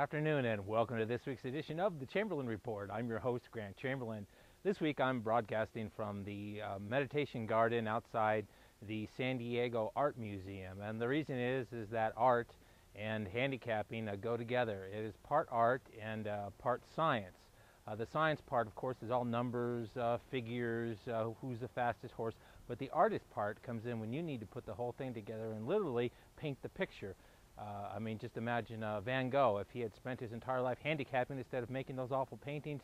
afternoon and welcome to this week's edition of the Chamberlain Report. I'm your host, Grant Chamberlain. This week I'm broadcasting from the meditation garden outside the San Diego Art Museum, and the reason is that art and handicapping go together. It is part art and part science. The science part, of course, is all numbers, figures, who's the fastest horse, but the artist part comes in when you need to put the whole thing together and literally paint the picture. I mean, just imagine Van Gogh, if he had spent his entire life handicapping instead of making those awful paintings,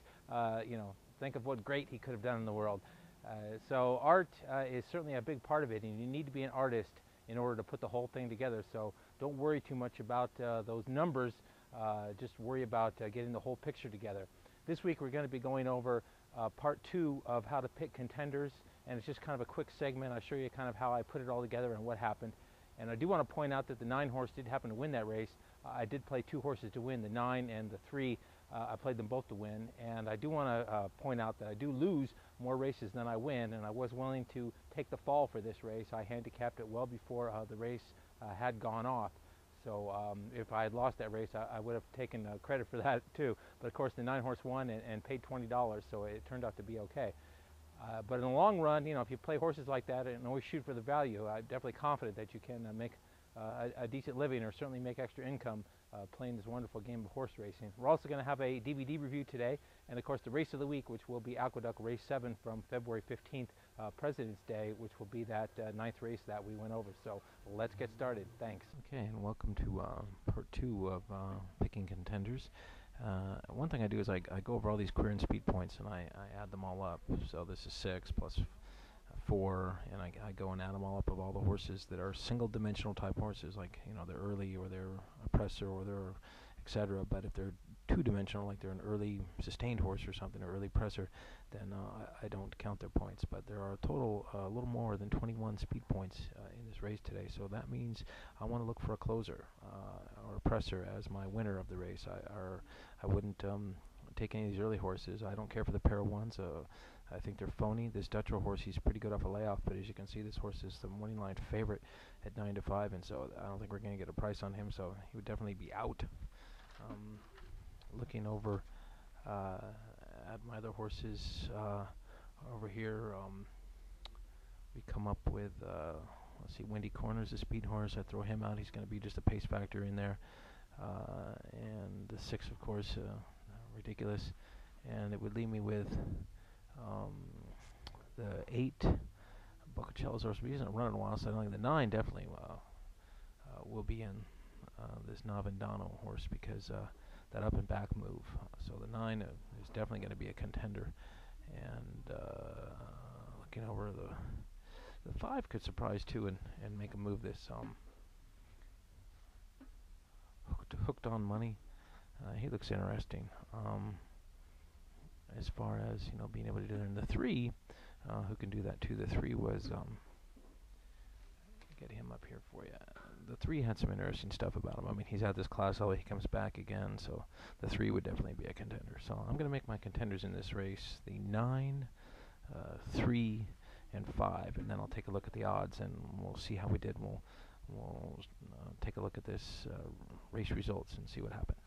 think of what great he could have done in the world. So art is certainly a big part of it, and you need to be an artist in order to put the whole thing together. So don't worry too much about those numbers, just worry about getting the whole picture together. This week we're going to be going over part 2 of how to pick contenders, and it's just kind of a quick segment. I'll show you kind of how I put it all together and what happened. And I do want to point out that the 9 horse did happen to win that race. I did play 2 horses to win, the 9 and the 3. I played them both to win. And I do want to point out that I do lose more races than I win, and I was willing to take the fall for this race. I handicapped it well before the race had gone off. So if I had lost that race, I would have taken credit for that too. But of course the 9 horse won and paid $20, so it turned out to be okay. But in the long run, if you play horses like that and always shoot for the value, I'm definitely confident that you can make a decent living, or certainly make extra income playing this wonderful game of horse racing. We're also going to have a DVD review today, and of course the race of the week, which will be Aqueduct Race 7 from February 15th, President's Day, which will be that 9th race that we went over. So let's get started. Thanks. Okay, and welcome to part 2 of picking contenders. One thing I do is I go over all these career and speed points, and I add them all up. So this is 6 plus 4, and I go and add them all up of all the horses that are single-dimensional type horses, like they're early, or they're a presser, or they're etc. But if they're two-dimensional, like they're an early sustained horse or something, or early presser, then I don't count their points. But there are a total a little more than 21 speed points in this race today. So that means I want to look for a closer or a presser as my winner of the race. I wouldn't take any of these early horses. I don't care for the pair of ones. I think they're phony. This Dutcher horse, he's pretty good off a layoff, but as you can see, this horse is the morning line favorite at 9-5, and so I don't think we're going to get a price on him, so he would definitely be out. Looking over at my other horses over here, we come up with, let's see, Windy Corner's a speed horse. I throw him out. He's going to be just a pace factor in there. And the 6, of course, ridiculous. And it would leave me with the 8, Boccacella's horse. He hasn't run in a while, so I don't think the 9 definitely will be in this Navendano horse, because that up and back move. So the 9 is definitely going to be a contender. And looking over the 5 could surprise too and make a move. This hooked on money. He looks interesting. As far as being able to do it in the 3, who can do that too? The 3 was get him up here for you. The 3 had some interesting stuff about him. I mean, he's had this class, although he comes back again, so the 3 would definitely be a contender. So I'm going to make my contenders in this race the 9, 3, and 5, and then I'll take a look at the odds and we'll see how we did. We'll take a look at this race results and see what happened.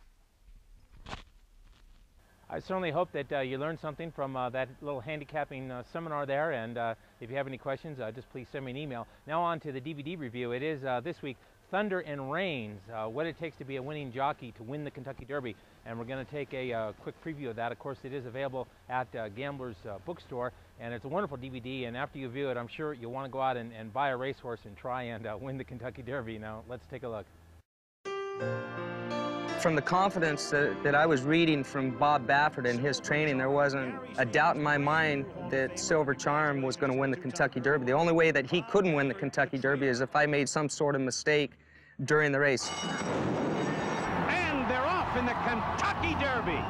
I certainly hope that you learned something from that little handicapping seminar there, and if you have any questions, just please send me an email. Now on to the DVD review. It is this week, Thunder and Rains, what it takes to be a winning jockey to win the Kentucky Derby, and we're going to take a quick preview of that. Of course, it is available at Gambler's Bookstore, and it's a wonderful DVD, and after you view it, I'm sure you'll want to go out and buy a racehorse and try and win the Kentucky Derby. Now, let's take a look. From the confidence that I was reading from Bob Baffert and his training, there wasn't a doubt in my mind that Silver Charm was going to win the Kentucky Derby. The only way that he couldn't win the Kentucky Derby is if I made some sort of mistake during the race. And they're off in the Kentucky Derby.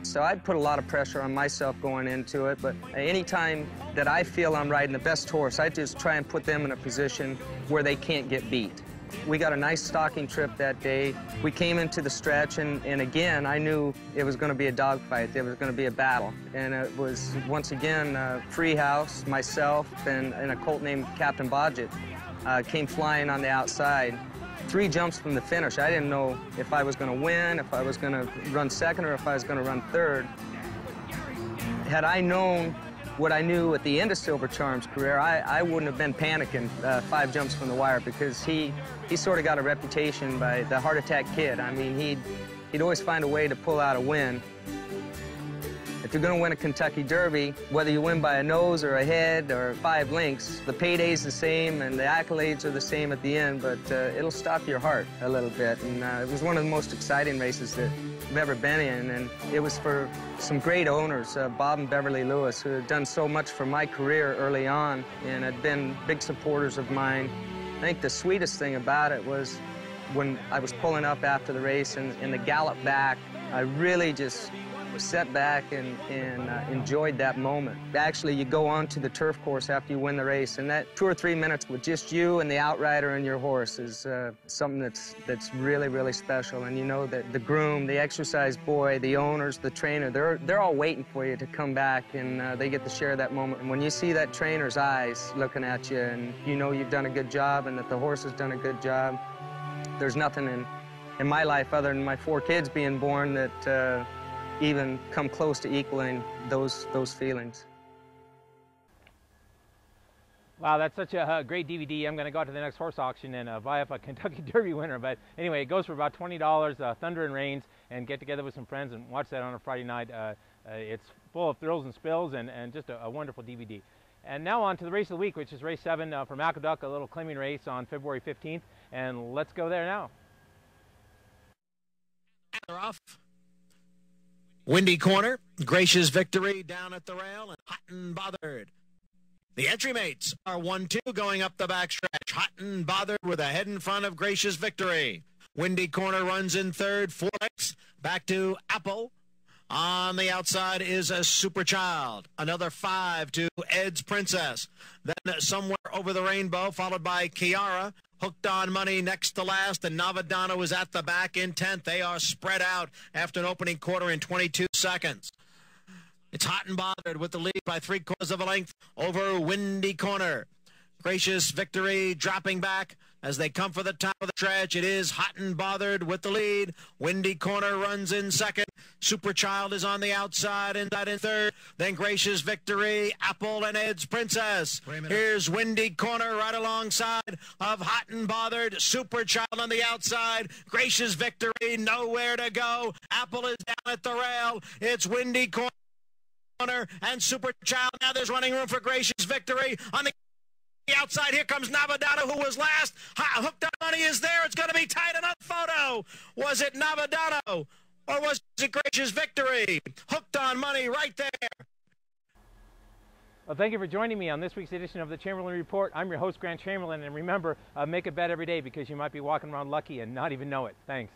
So I'd put a lot of pressure on myself going into it, but anytime that I feel I'm riding the best horse, I just try and put them in a position where they can't get beat. We got a nice stocking trip that day. We came into the stretch, and again, I knew it was going to be a dogfight. There was going to be a battle. And it was, once again, Freehouse, myself, and a colt named Captain Bodgett came flying on the outside. 3 jumps from the finish. I didn't know if I was going to win, if I was going to run second, or if I was going to run third. Had I known what I knew at the end of Silver Charm's career, I wouldn't have been panicking 5 jumps from the wire, because he sort of got a reputation by the heart attack kid. I mean, he'd always find a way to pull out a win. If you're going to win a Kentucky Derby, whether you win by a nose or a head or 5 lengths, the payday's the same and the accolades are the same at the end, but it'll stop your heart a little bit. And it was one of the most exciting races that I've ever been in, and it was for some great owners, Bob and Beverly Lewis, who had done so much for my career early on and had been big supporters of mine. I think the sweetest thing about it was when I was pulling up after the race and the gallop back, I really just sat back and enjoyed that moment. Actually, you go on to the turf course after you win the race, and that 2 or 3 minutes with just you and the outrider and your horse is something that's really, really special. And you know that the groom, the exercise boy, the owners, the trainer, they're all waiting for you to come back, and they get to share that moment. And when you see that trainer's eyes looking at you and you know you've done a good job and that the horse has done a good job, there's nothing in my life other than my 4 kids being born that even come close to equaling those feelings. Wow, that's such a great DVD. I'm going to go out to the next horse auction and buy up a Kentucky Derby winner. But anyway, it goes for about $20, Thunder and Rains, and get together with some friends and watch that on a Friday night. It's full of thrills and spills and just a wonderful DVD. And now on to the race of the week, which is race 7 from Aqueduct, a little claiming race on February 15th. And let's go there now. They're off. Windy Corner, Gracious Victory down at the rail, and Hot and Bothered. The entry mates are 1-2 going up the backstretch. Hot and Bothered with a head in front of Gracious Victory. Windy Corner runs in third, 4 lengths. Back to Apple. On the outside is a Super Child. Another 5 to Ed's Princess. Then Somewhere Over the Rainbow, followed by Kiara. Hooked on Money next to last, and Navadano is at the back in 10th. They are spread out after an opening quarter in 22 seconds. It's Hot and Bothered with the lead by 3/4 of a length over Windy Corner. Gracious Victory dropping back as they come for the top of the stretch. It is Hot and Bothered with the lead. Windy Corner runs in second. Super Child is on the outside, inside in third. Then Gracious Victory, Apple, and Ed's Princess. Here's Windy Corner right alongside of Hot and Bothered. Super Child on the outside. Gracious Victory, nowhere to go. Apple is down at the rail. It's Windy Corner and Super Child. Now there's running room for Gracious Victory on the outside. Here comes Navadano, who was last. Hooked on Money is there. It's going to be tight. Another photo. Was it Navadano or was it Gracious Victory? Hooked on Money right there. Well, thank you for joining me on this week's edition of the Chamberlain Report. I'm your host, Grant Chamberlain, and remember, make a bet every day because you might be walking around lucky and not even know it. Thanks.